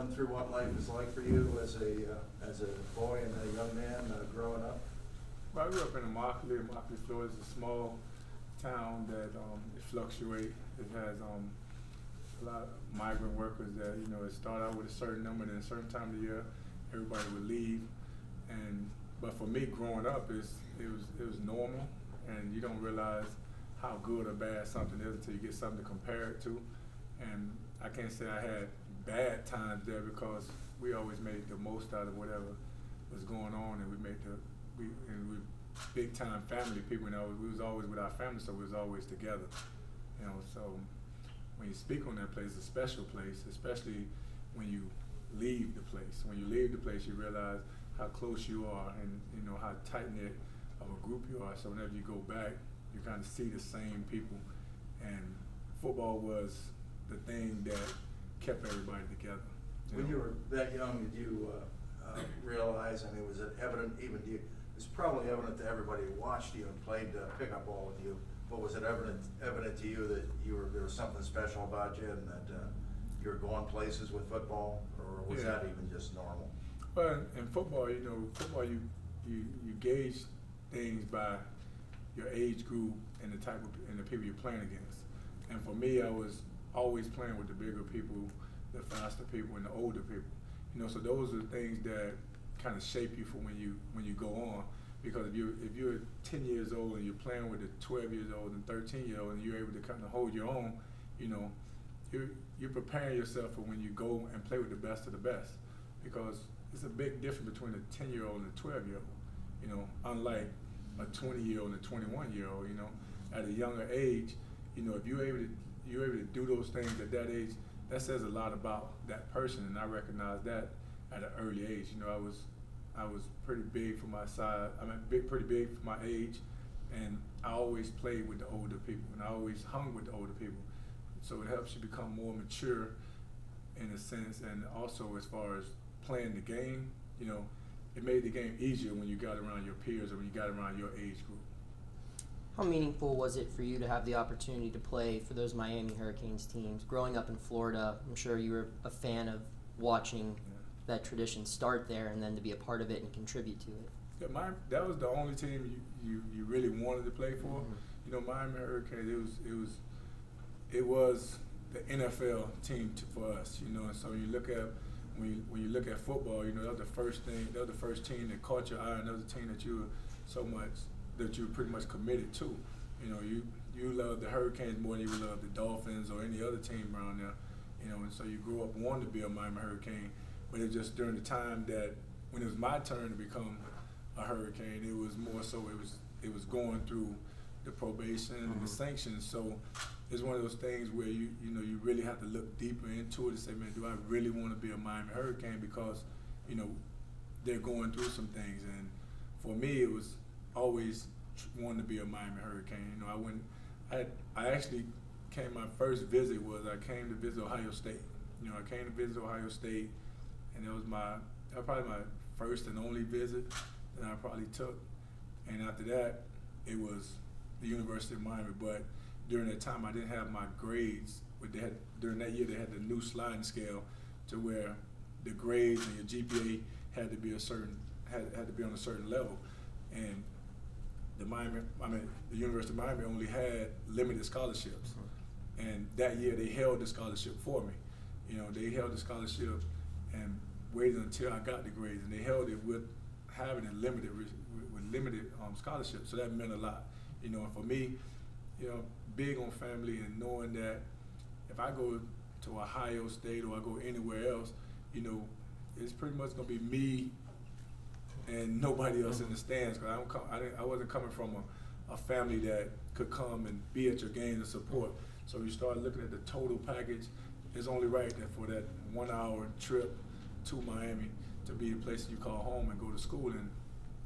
run through what life is like for you as a boy and a young man growing up? Well, I grew up in Immokalee. Immokalee, Florida is a small town that it fluctuates. It has a lot of migrant workers that, it started out with a certain number, and then a certain time of the year, everybody would leave. But for me, growing up, it was normal, and you don't realize how good or bad something is until you get something to compare it to. And I can't say I had bad times there because we always made the most out of whatever was going on, and we big time family people. We was always with our family, so we was always together. So when you speak on that place, it's a special place, especially when you leave the place. When you leave the place, you realize how close you are, and how tight knit of a group you are. So whenever you go back, you kind of see the same people, and football was the thing that kept everybody together. When you were that young, did you realize, I mean, was it evident even to you? It's probably evident to everybody who watched you and played pickup ball with you, but was it evident to you that there was something special about you and that you were going places with football, or was that even just normal? Well, in football, football you gauge things by your age group and the people you're playing against. And for me, I was always playing with the bigger people, the faster people, and the older people. So those are the things that kind of shape you for when you go on. Because if you're 10 years old and you're playing with the 12 years old and 13 year old, and you're able to kind of hold your own, you're preparing yourself for when you go and play with the best of the best. Because it's a big difference between a 10-year-old and a 12-year-old. Unlike a 20-year-old and a 21-year-old. At a younger age, if you're able to do those things at that age, that says a lot about that person, and I recognize that at an early age. I was pretty big for my size. Pretty big for my age, and I always played with the older people, and I always hung with the older people. So it helps you become more mature in a sense, and also as far as playing the game, it made the game easier when you got around your peers or when you got around your age group. How meaningful was it for you to have the opportunity to play for those Miami Hurricanes teams? Growing up in Florida, I'm sure you were a fan of watching that tradition start there, and then to be a part of it and contribute to it. Yeah, that was the only team you really wanted to play for. Mm-hmm. Miami Hurricanes, it was the NFL team for us. And so you look at when you look at football, that was the first team that caught your eye, and that was the team that you were pretty much committed to. You love the Hurricanes more than you love the Dolphins or any other team around there. And so you grew up wanting to be a Miami Hurricane. But it was just during the time that when it was my turn to become a Hurricane, it was more so it was going through the probation and the sanctions. So it's one of those things where you really have to look deeper into it and say, man, do I really want to be a Miami Hurricane? Because they're going through some things. And for me, it was always wanting to be a Miami Hurricane. I actually my first visit was I came to visit Ohio State. I came to visit Ohio State, and that was probably my first and only visit that I probably took. And after that, it was the University of Miami. But during that time, I didn't have my grades. During that year, they had the new sliding scale to where the grades and your GPA had to be on a certain level. And the University of Miami only had limited scholarships. And that year, they held the scholarship for me. They held the scholarship and waited until I got the grades, and they held it with having a limited scholarship. So that meant a lot. And for me, big on family and knowing that if I go to Ohio State or I go anywhere else, it's pretty much gonna be me and nobody else in the stands. Because I wasn't coming from a family that could come and be at your games and support. So you start looking at the total package. It's only right that for that 1 hour trip to Miami to be a place you call home and go to school.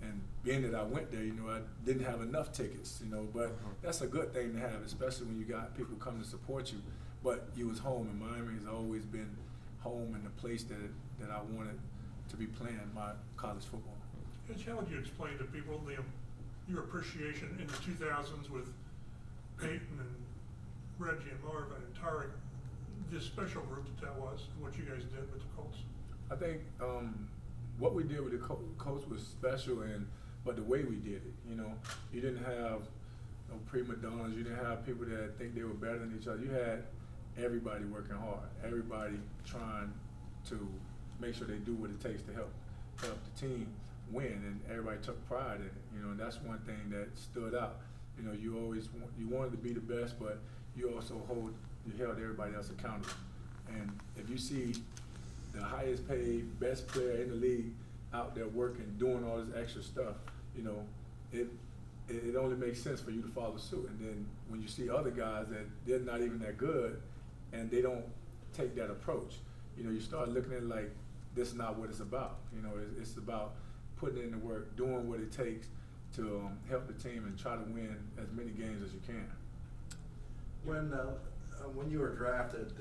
And being that I went there, I didn't have enough tickets, but that's a good thing to have, especially when you got people come to support you. But you was home, and Miami has always been home and the place that I wanted to be playing my college football. Mitch, how would you explain to people your appreciation in the 2000s with Peyton and Reggie and Marvin and Tarek, just special group that was, what you guys did with the Colts? I think what we did with the Colts was special, but the way we did it, you didn't have no prima donnas, you didn't have people that think they were better than each other. You had everybody working hard, everybody trying to make sure they do what it takes to help the team win, and everybody took pride in it. And that's one thing that stood out. You always you wanted to be the best, but you also held everybody else accountable. And if you see the highest paid, best player in the league out there working, doing all this extra stuff, it only makes sense for you to follow suit. And then when you see other guys that they're not even that good and they don't take that approach, you start looking at it like this is not what it's about. It's about putting in the work, doing what it takes to help the team and try to win as many games as you can. When you were drafted,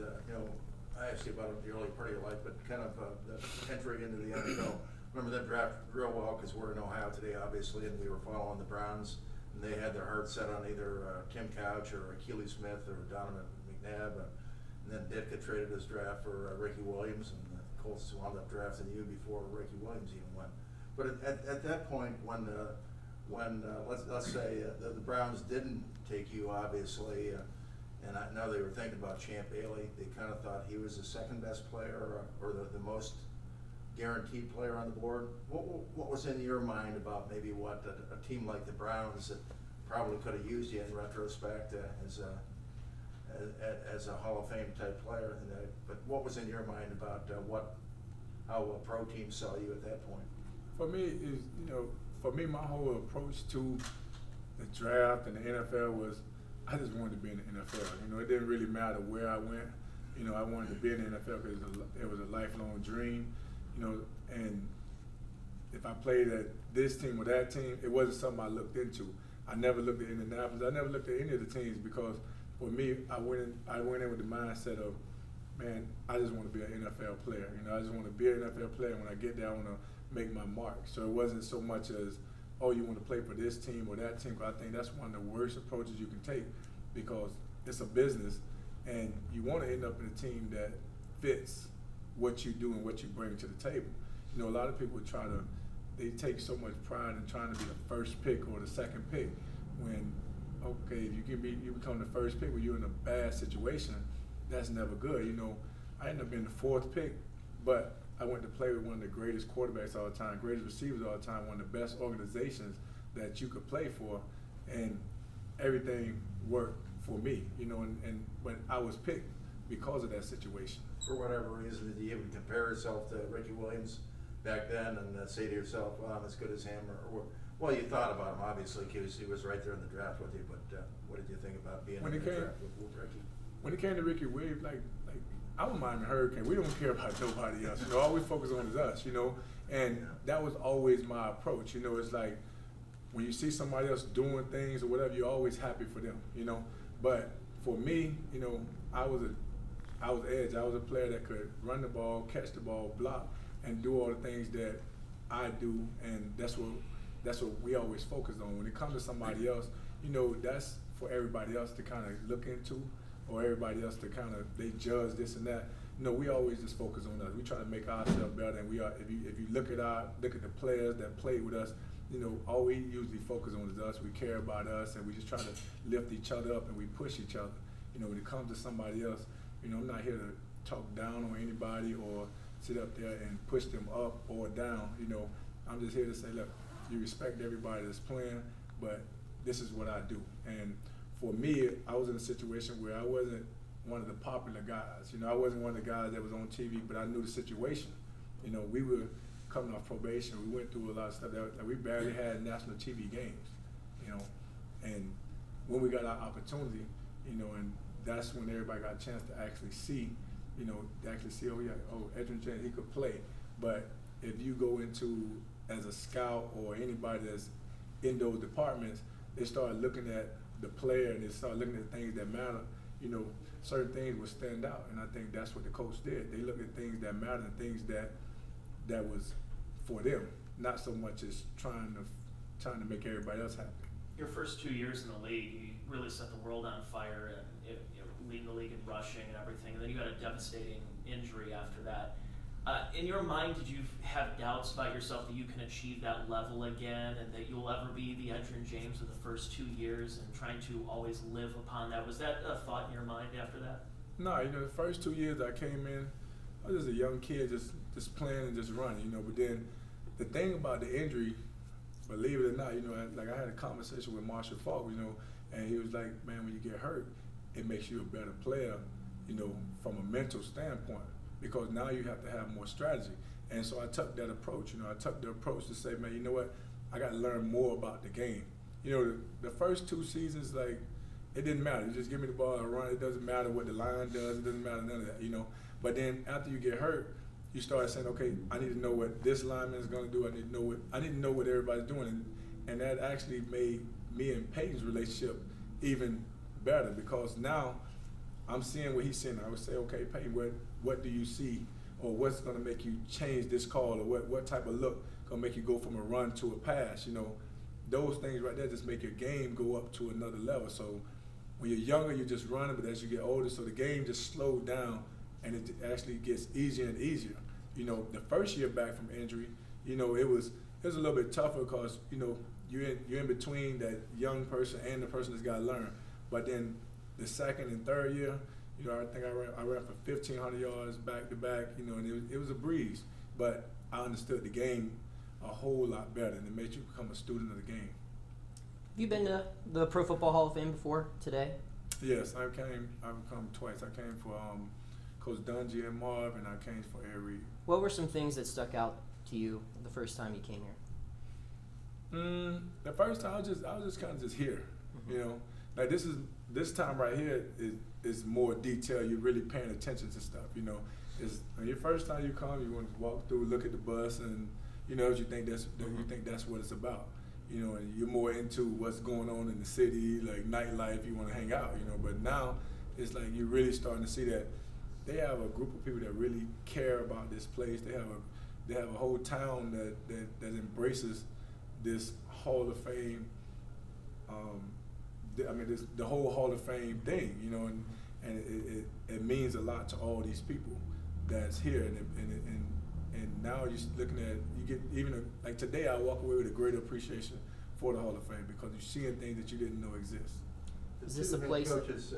I asked you about it the early part of your life, but kind of the entry into the NFL. Remember that draft real well because we're in Ohio today, obviously, and we were following the Browns, and they had their heart set on either Tim Couch or Achilles Smith or Donovan McNabb, and then Ditka traded his draft for Ricky Williams, and the Colts wound up drafting you before Ricky Williams even went. But at that point, when let's say the Browns didn't take you, obviously. And I know they were thinking about Champ Bailey. They kind of thought he was the second best player or the most guaranteed player on the board. What was in your mind about maybe what a team like the Browns that probably could have used you in retrospect as a Hall of Fame type player? But what was in your mind about how a pro team saw you at that point? For me, my whole approach to the draft and the NFL was, I just wanted to be in the NFL. It didn't really matter where I went. I wanted to be in the NFL because it was a lifelong dream. And if I played at this team or that team, it wasn't something I looked into. I never looked at Indianapolis. I never looked at any of the teams because for me, I went in with the mindset of, man, I just want to be an NFL player. I just want to be an NFL player. When I get there, I want to make my mark. So it wasn't so much as, oh, you want to play for this team or that team. I think that's one of the worst approaches you can take because it's a business and you want to end up in a team that fits what you do and what you bring to the table. A lot of people they take so much pride in trying to be the first pick or the second pick when, okay, if you become the first pick when you're in a bad situation, that's never good. I ended up being the fourth pick, but I went to play with one of the greatest quarterbacks all the time, greatest receivers all the time, one of the best organizations that you could play for, and everything worked for me, and when I was picked because of that situation. For whatever reason, did you even compare yourself to Ricky Williams back then and say to yourself, well, I'm as good as him? Well, you thought about him, obviously, because he was right there in the draft with you, but what did you think about being in the draft with Ricky? When it came to Ricky Williams, I don't mind the Hurricane. We don't care about nobody else. All we focus on is us, and that was always my approach. It's like when you see somebody else doing things or whatever, you're always happy for them, But for me, I was edge. I was a player that could run the ball, catch the ball, block, and do all the things that I do, and that's what we always focus on. When it comes to somebody else, that's for everybody else to kind of look into, or everybody else to kind of they judge this and that. We always just focus on us. We try to make ourselves better, and we are. If you look at the players that played with us, all we usually focus on is us. We care about us, and we just try to lift each other up, and we push each other. When it comes to somebody else, I'm not here to talk down on anybody or sit up there and push them up or down. I'm just here to say, look, you respect everybody that's playing, but this is what I do. And for me, I was in a situation where I wasn't one of the popular guys. I wasn't one of the guys that was on TV, but I knew the situation. We were coming off probation. We went through a lot of stuff that we barely had national TV games, and when we got our opportunity, and that's when everybody got a chance to actually see, oh yeah, Edgerrin, he could play. But if you go into as a scout or anybody that's in those departments, they start looking at the player and they start looking at things that matter. Certain things will stand out, and I think that's what the coach did. They looked at things that matter and things that was for them, not so much as trying to make everybody else happy. Your first 2 years in the league, you really set the world on fire and leading the league in rushing and everything. And then you had a devastating injury after that. In your mind, did you have doubts about yourself that you can achieve that level again and that you'll ever be the Edgerrin James of the first 2 years and trying to always live upon that? Was that a thought in your mind after that? No, you know, the first 2 years I came in, I was just a young kid just playing and just running, you know. But then the thing about the injury, believe it or not, you know, like I had a conversation with Marshall Falk, you know, and he was like, man, when you get hurt, it makes you a better player, you know, from a mental standpoint, because now you have to have more strategy. And so I took that approach, you know, I took the approach to say, man, you know what, I got to learn more about the game. You know, the first 2 seasons, like, it didn't matter. You just give me the ball and run. It doesn't matter what the line does. It doesn't matter none of that, you know. But then after you get hurt, you start saying, okay, I need to know what this lineman is going to do. I didn't know what everybody's doing, and that actually made me and Peyton's relationship even better, because now I'm seeing what he's seeing. I would say, okay, Peyton, what do you see, or what's going to make you change this call, or what type of look going to make you go from a run to a pass? You know, those things right there just make your game go up to another level. So when you're younger, you're just running, but as you get older, so the game just slowed down, and it actually gets easier and easier. You know, the first year back from injury, you know, it was a little bit tougher because, you know, you're in between that young person and the person that's got to learn. But then the second and third year, you know, I think I ran for 1,500 yards back to back, you know, and it was a breeze. But I understood the game a whole lot better, and it made you become a student of the game. Have you been to the Pro Football Hall of Fame before today? Yes, I've come twice. I came for Coach Dungy and Marv, and I came for Air Reed. What were some things that stuck out to you the first time you came here? The first time I was just kind of just here, you know. Like this time right here is more detail. You're really paying attention to stuff, you know. It's when your first time you come, you want to walk through, look at the bus, and you know you think that's what it's about, you know. And you're more into what's going on in the city, like nightlife. You want to hang out, you know. But now it's like you're really starting to see that they have a group of people that really care about this place. They have a whole town that embraces this Hall of Fame. The whole Hall of Fame thing, you know, and it means a lot to all these people that's here, and now you're looking at, you get even like today I walk away with a greater appreciation for the Hall of Fame because you're seeing things that you didn't know exist. Is this a place? Coaches,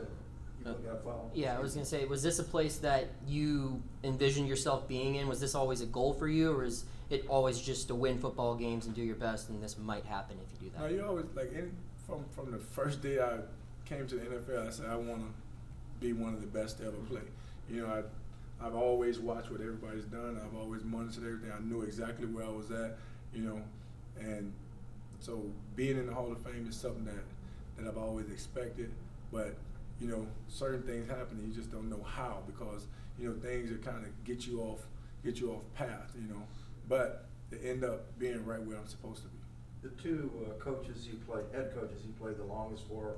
you got to follow. Yeah, I was gonna say, was this a place that you envisioned yourself being in? Was this always a goal for you, or is it always just to win football games and do your best, and this might happen if you do that? No, you always from the first day I came to the NFL, I said I want to be one of the best to ever play. You know, I've always watched what everybody's done. I've always monitored everything. I knew exactly where I was at, you know, and so being in the Hall of Fame is something that I've always expected. But you know, certain things happen and you just don't know how, because you know things that kind of get you off path, you know. But they end up being right where I'm supposed to be. The two coaches you played, head coaches you played the longest for,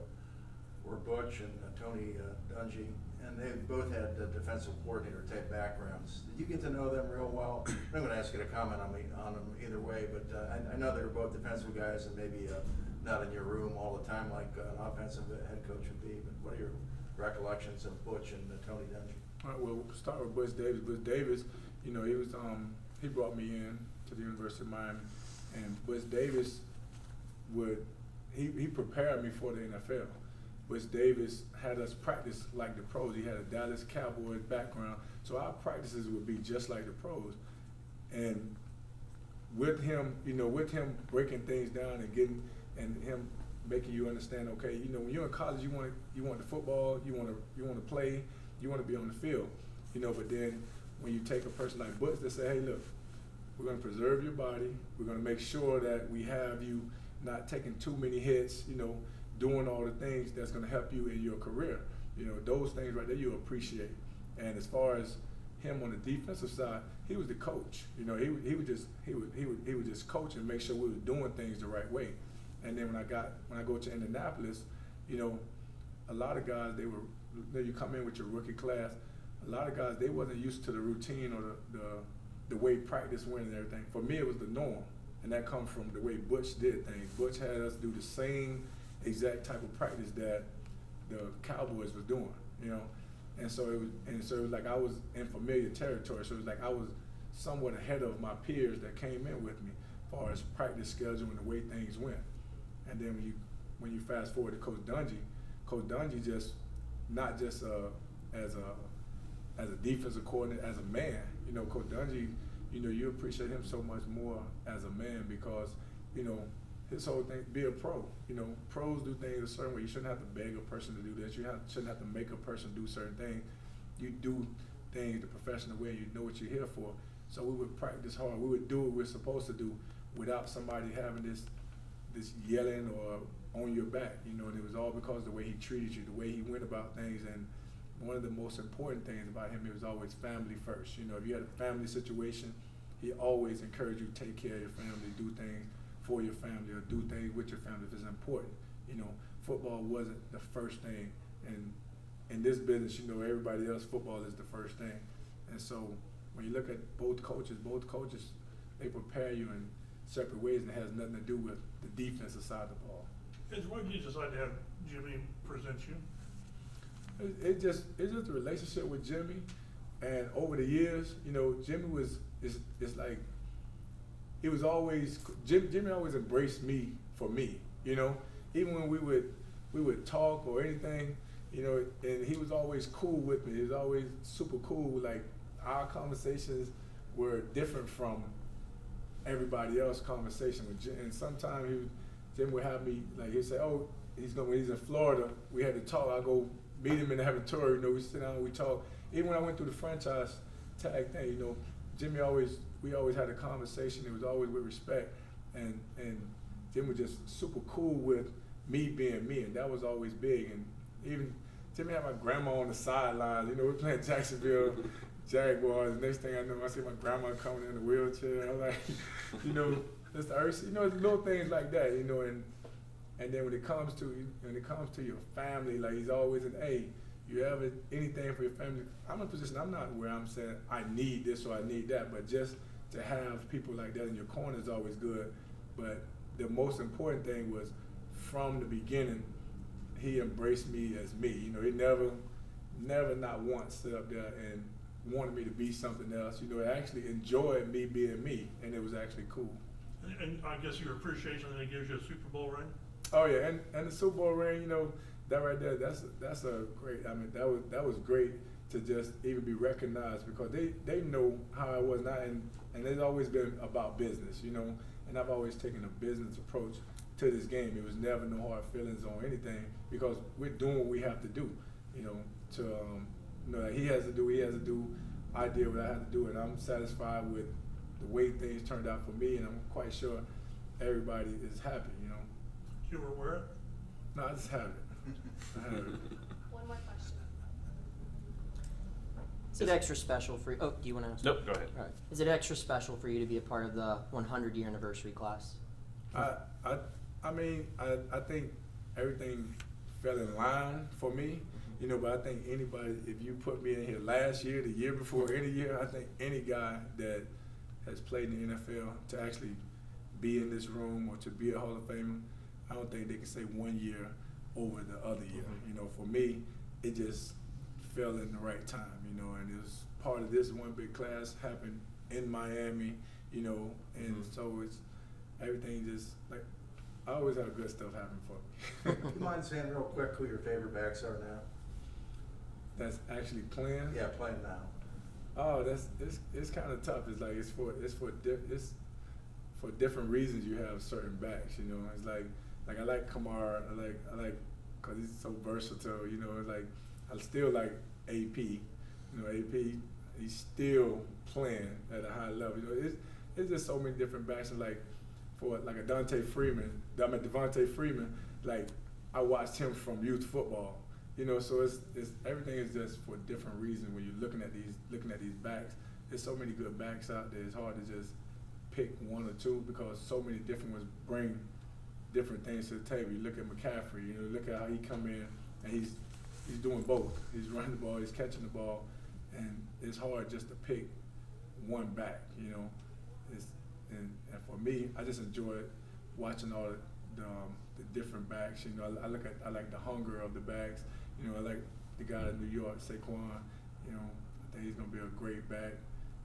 were Butch and Tony Dungy, and they both had defensive coordinator type backgrounds. Did you get to know them real well? I'm going to ask you to comment on them either way, but I know they were both defensive guys and maybe not in your room all the time like an offensive head coach would be. But what are your recollections of Butch and Tony Dungy? All right, well, we'll start with Butch Davis. Butch Davis, you know, he brought me in to the University of Miami. And Butch Davis he prepared me for the NFL. Butch Davis had us practice like the pros. He had a Dallas Cowboys background, so our practices would be just like the pros. And with him breaking things down and him making you understand, okay, you know, when you're in college, you want the football, you want to play, you want to be on the field, you know. But then when you take a person like Butch that say, hey, look, we're going to preserve your body. We're going to make sure that we have you not taking too many hits, you know, doing all the things that's going to help you in your career. You know, those things right there you appreciate. And as far as him on the defensive side, he was the coach. You know, he would just coach and make sure we were doing things the right way. And then when I go to Indianapolis, you know, a lot of guys, you come in with your rookie class, a lot of guys, they wasn't used to the routine or the way practice went and everything. For me, it was the norm, and that comes from the way Butch did things. Butch had us do the same exact type of practice that the Cowboys was doing, you know. And so it was like I was in familiar territory. So it was like I was somewhat ahead of my peers that came in with me as far as practice schedule and the way things went. And then when you fast forward to Coach Dungy just not just as a defensive coordinator, as a man. You know, Coach Dungy, you know, you appreciate him so much more as a man because, you know, his whole thing, be a pro. You know, pros do things a certain way. You shouldn't have to beg a person to do this. Shouldn't have to make a person do certain things. You do things the professional way. You know what you're here for. So we would practice hard. We would do what we're supposed to do without somebody having this yelling or on your back. You know, and it was all because of the way he treated you, the way he went about things. And one of the most important things about him, it was always family first. You know, if you had a family situation, he always encouraged you to take care of your family, do things for your family or do things with your family if it's important. You know, football wasn't the first thing. And in this business, you know, everybody else, football is the first thing. And so when you look at both coaches, they prepare you in separate ways and it has nothing to do with the defensive side of the ball. Why did you decide to have Jimmy present you? It's just a relationship with Jimmy, and over the years, you know, Jimmy it's like he was always Jimmy always embraced me for me, you know, even when we would talk or anything, you know, and he was always cool with me. He was always super cool. Like our conversations were different from everybody else's conversation with Jim. And sometimes Jim would have me like he'd say, "Oh, when he's in Florida, we had to talk. I go meet him in the Aventura, you know, we sit down and we talk." Even when I went through the franchise tag thing, you know, we always had a conversation. It was always with respect, and Jim was just super cool with me being me, and that was always big. And even Jimmy had my grandma on the sidelines. You know, we're playing Jacksonville Jaguars. Next thing I know, I see my grandma coming in a wheelchair. I'm like, you know, it's little things like that, you know, and then when it comes to your family, like he's always you ever anything for your family. I'm in a position, I'm not where I'm saying I need this or I need that, but just to have people like that in your corner is always good. But the most important thing was from the beginning, he embraced me as me. You know, he never not once stood up there and wanted me to be something else. You know, he actually enjoyed me being me, and it was actually cool. And I guess your appreciation that he gives you a Super Bowl ring? Oh yeah, and the Super Bowl ring, you know, that right there, that's a great. I mean, that was great to just even be recognized because they know how I was not, and it's always been about business, you know. And I've always taken a business approach to this game. It was never no hard feelings on anything because we're doing what we have to do, you know. To you know, he has to do. I did what I had to do, and I'm satisfied with the way things turned out for me, and I'm quite sure everybody is happy, you know. You were wear it? No, I just have it. I have it. One more question. Is it extra special for you? Oh, do you want to ask? Nope, go ahead. All right. Is it extra special for you to be a part of the 100-year anniversary class? I mean, I think everything fell in line for me, you know, but I think anybody, if you put me in here last year, the year before, any year, I think any guy that has played in the NFL to actually be in this room or to be a Hall of Famer, I don't think they can say 1 year over the other year. You know, for me, it just fell in the right time, you know, and it was part of this one big class happened in Miami, you know, and so it's everything just like I always have good stuff happen for me. Do you mind saying real quick who your favorite backs are now? That's actually playing. Yeah, playing now. Oh, it's kind of tough. It's like it's for different reasons. You have certain backs, you know. It's like I like Kamara. I like because he's so versatile. You know, it's like I still like AP. You know, AP. He's still playing at a high level. You know, it's just so many different backs. And like for like a Devontae Freeman. Like I watched him from youth football. You know, so it's everything is just for different reasons. When you're looking at these backs, there's so many good backs out there. It's hard to just pick one or two because so many different ones bring different things to the table. You look at McCaffrey. You know, look at how he come in and he's doing both. He's running the ball, he's catching the ball, and it's hard just to pick one back. You know, and for me, I just enjoy watching all the different backs. You know, I like the hunger of the backs. You know, the guy in New York, Saquon, you know, I think he's gonna be a great back.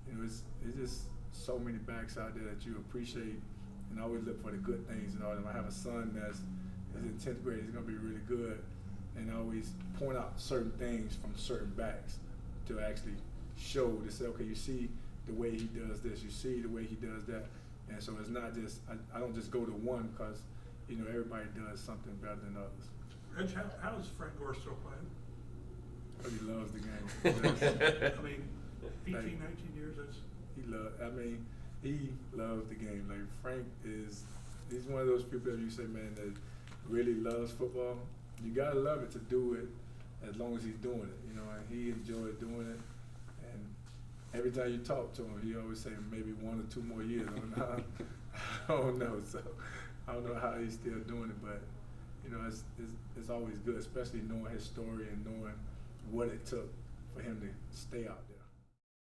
You know, it's just so many backs out there that you appreciate and always look for the good things and all that. I have a son that's in 10th grade, he's gonna be really good, and I always point out certain things from certain backs to actually show, to say, okay, you see the way he does this, you see the way he does that. And so it's not just, I don't just go to one because, you know, everybody does something better than others. Reg, how does Frank Gore still play? But he loves the game. I mean, 18, 19 years, that's. He loves the game. Like Frank he's one of those people that you say, man, that really loves football. You gotta love it to do it as long as he's doing it, you know, and he enjoyed doing it. And every time you talk to him, he always say maybe 1 or 2 more years. I don't know. So I don't know how he's still doing it, but you know, it's always good, especially knowing his story and knowing what it took for him to stay out there.